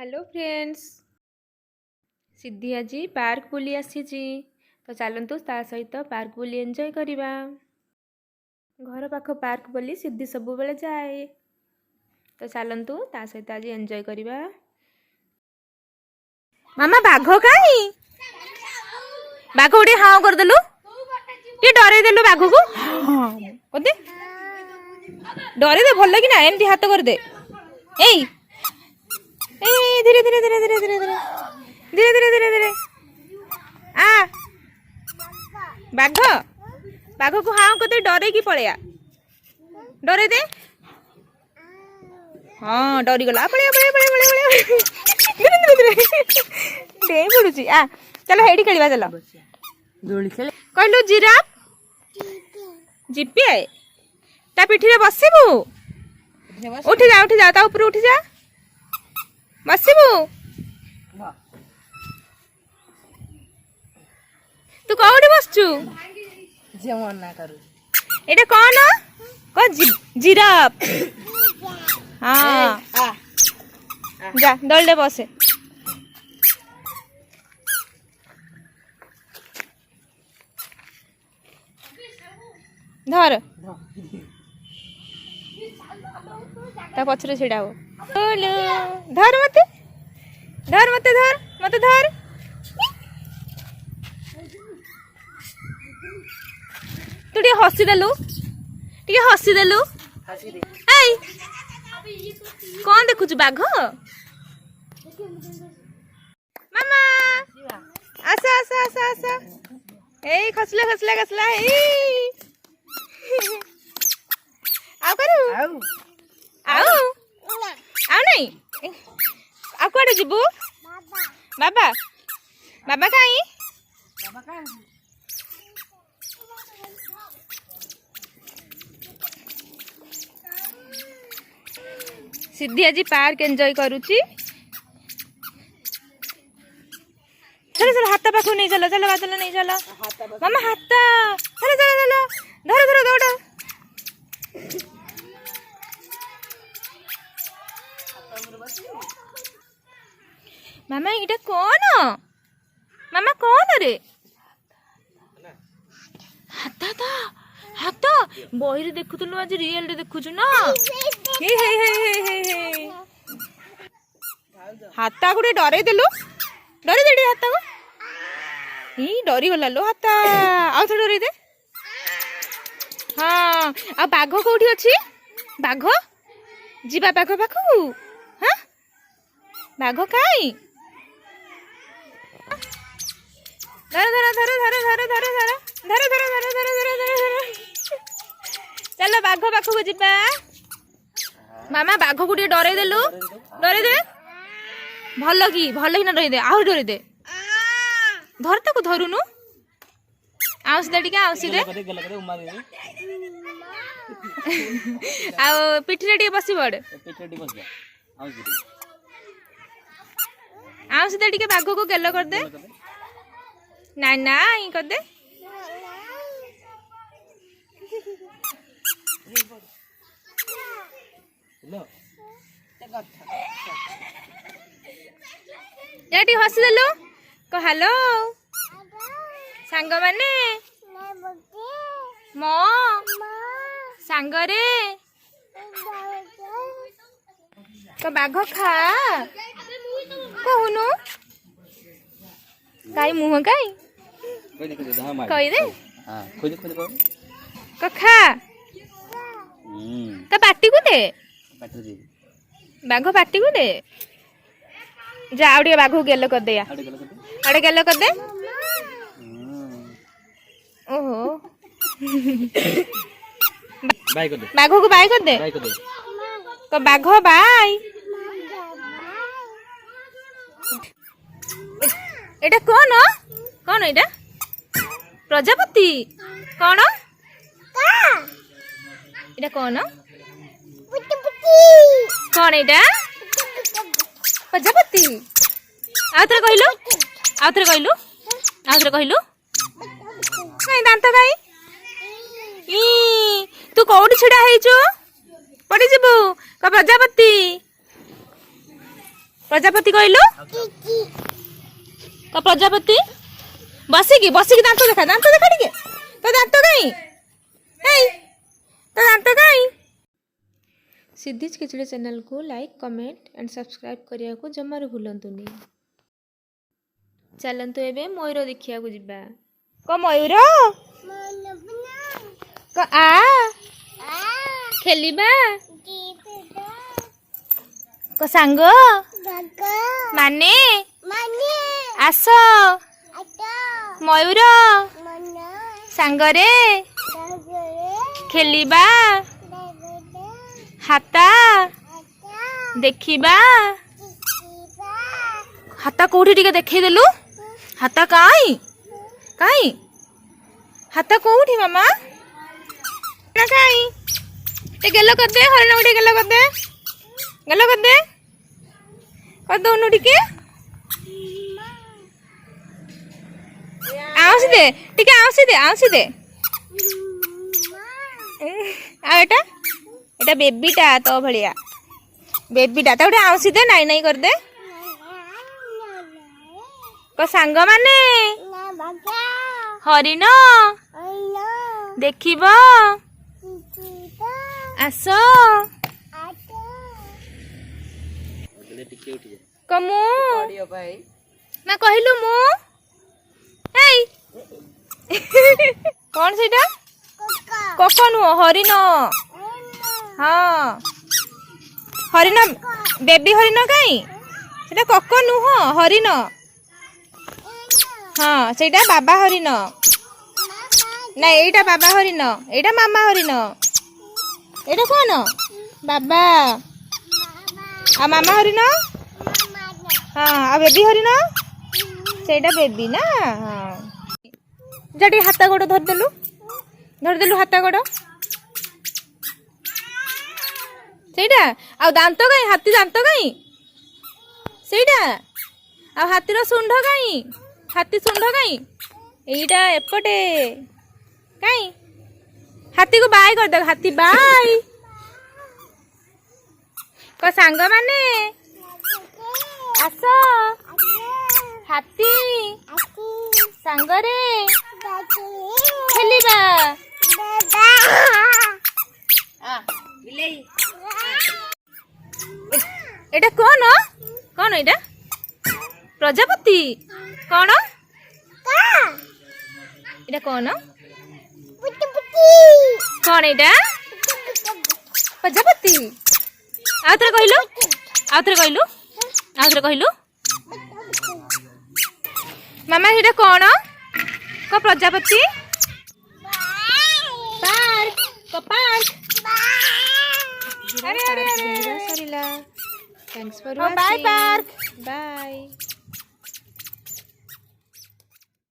Hello friends, सिद्धि आज park बुली आसी। तो चलतु ता सहित पार्क बुली एंजॉय करिबा। घर पाख पार्क बोली सिद्धि सब बेले जाए। तो चलतु ता सहित आज एंजॉय करिबा। मामा बाघ काई बाघ उठे हाँ करदेलु ये डरे देलु बाघ को करदे डरे दे भल कि ना एमती हाथ करदे। ए धीरे धीरे धीरे धीरे धीरे धीरे धीरे धीरे धीरे धीरे आ बाघ बाघ को हाँ करदे डरे की पड़िया डरे दे। हाँ डरी गला पड़िया पड़िया पड़िया पड़िया धीरे धीरे धीरे डे पड़ुची। आ चलो हेडी खेलिबा चलो दोली खेले कहलु जिराफ जीपी आए ता पिठी रे बसिबु। उठी जा ता ऊपर उठी जा बसिबु। तू कोठी बसचु जे मन ना करू एटा कोन को जिराफ। हाँ जा दलडे बसे धर ता पछरे छिड़ा हो धर मते धर मते धर मते धर। तू टे हसी देलु ए कौन देखुଛୁ बाघ मामा आस आस आस आस ए खसला खसला खसला ए आउ करू आउ आउ नहीं आ कोड़े जीबू बाबा बाबा काई सिद्धि आज पार्क एंजॉय करुची। चलो चलो हाथ पाखु नहीं चलो चलो चलो नहीं चलो मामा हाथ चलो चलो चलो धरो धरो दौड़। मामा इटा कौन रे हाथ हाथ बही रे देखुलु आज रियल रे देखुछु ना। हे हे हे हे हे हाथ गुटे डरे देलु डरे दे हाथ को ही डरी गला लो हाथ आउ थोड़ा डरे दे। हाँ आ बाघ कोठी अछि बाघ जीवा बाघ पाखु हाँ बाघ काई धर धर धर धर धर धर धर धर धर धर धर धर धर चलो बाघ पाखु जीवा। मामा बाघ को डरे देलु डरे दे भल कि ना डरे दे आउ डरे दे धर ताको धरुनु आउस दे टिके आउस दे आ पिठी रे टिके बसी पड़ आउस दे टिके बाघ को गेलो कर दे ना ना ई कर दे। याटी हसी देलु को हेलो सांग माने मो सांग रे को बाघ खा कहूनु काई मुह काई कही दे को खा तो पाटी को दे बाघ पाटी को दे जा आउटे बाघ को गेलो कर दे आड़े गेलो कर दे। ओहो बाय कर दे बाघ को बाय कर दे को बाघ बाय। एटा कौन एटा प्रजापति कौन एटा कौन कौन एटा प्रजापति आउथरे कहलु काई दांत काई ई तू कोठी छिड़ा हेचु पड़ी जीबू का प्रजापति प्रजापति कहलु क प्रजापति बसिकी बसिकी दांत देखा टिके तो दांत कहीं हेई तो दांत कहीं। सिद्धीज खिचड़ी चैनल को लाइक कमेंट एंड सब्सक्राइब करिया को जमार भूलंतुनी। चलंतु एबे मयूर देखिया को जिबा क मयूर क आ खेलिबा क सांग माने आस मयूर सांगरे खेलिबा हाता देखिबा हाता कोठी टिके देखै देलु हाता काई काई हाता कोठी मामा ना काई ते गेलो कर दे हरण उडी गेलो कर दे कर दो नु टिके आउसी दे आ एटा बेबीटा तो भलिया बेबीटा तो आउसी दे नाई नाई कर दे को सांग माने हरिण देखिब आस कमु ना कहलु मु हेई कौन सेटा कोको नुह हरिण हाँ हरिण बेबी हरिण कहीं सेटा कोको नुह हरिण हाँ सेटा बाबा हरिण ना एटा बाबा हरिण एटा मामा हरिण एटा कौन बाबा आ मामा हरिण हाँ आ बेबी हरिण सेटा बेबी ना हाँ जटी हाथ गोड़ धरदेलु हाथ गोड़ सेटा आ दांत कहीं हाथी दांत कहीं सेटा आ हाथीर सुंढ कहीं हाथी सुंढ कहीं एटा एपटे कहीं हाथी को बाय कर दे हाथी बाय को सांग माने आस हाथी सांगरे खेलिबा एटा कौन कौन एटा प्रजापति कौन एटा कौन कौन एटा प्रजापति आउथरे कहलु मामा एटा कौन को प्रजापति पार्क अरे Sarila thanks for watching bye park bye.